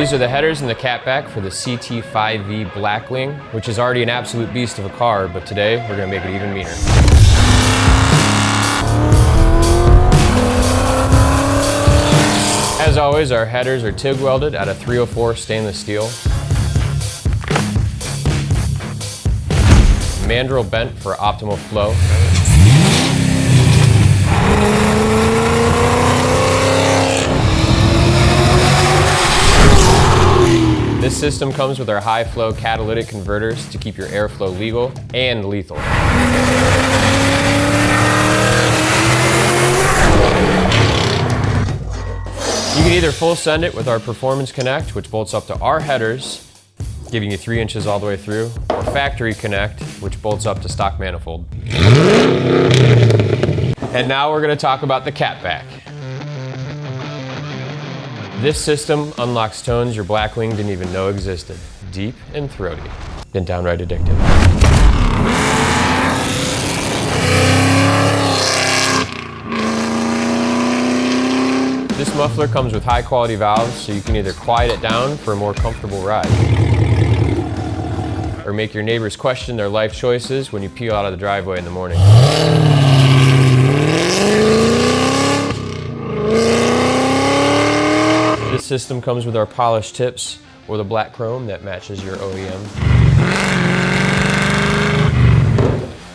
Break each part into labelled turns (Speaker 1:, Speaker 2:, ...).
Speaker 1: These are the headers and the catback for the CT5 V Blackwing, which is already an absolute beast of a car, but today we're going to make it even meaner. As always, our headers are TIG welded out of 304 stainless steel. Mandrel bent for optimal flow. This system comes with our high flow catalytic converters to keep your airflow legal and lethal. You can either full send it with our Performance Connect, which bolts up to our headers, giving you 3 inches all the way through, or Factory Connect, which bolts up to stock manifold. And now we're going to talk about the Catback. This system unlocks tones your Blackwing didn't even know existed. Deep and throaty, and downright addictive. This muffler comes with high quality valves, so you can either quiet it down for a more comfortable ride, or make your neighbors question their life choices when you peel out of the driveway in the morning. This system comes with our polished tips or the black chrome that matches your OEM.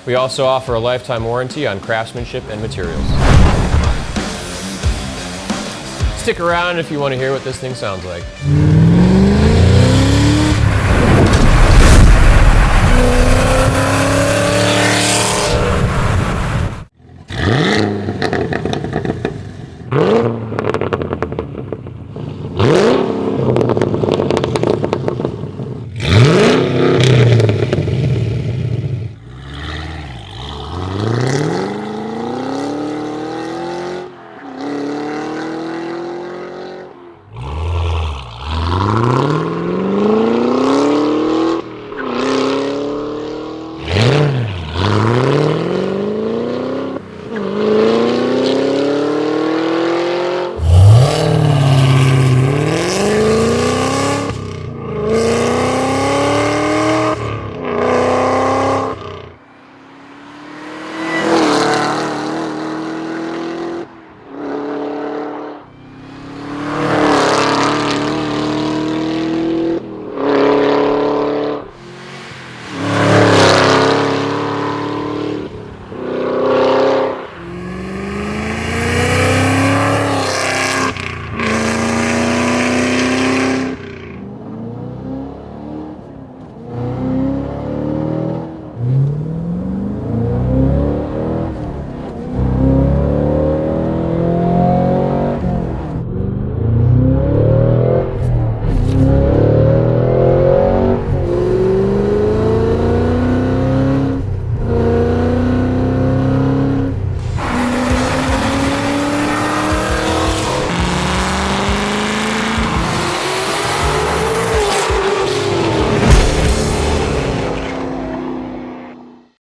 Speaker 1: We also offer a lifetime warranty on craftsmanship and materials. Stick around if you want to hear what this thing sounds like.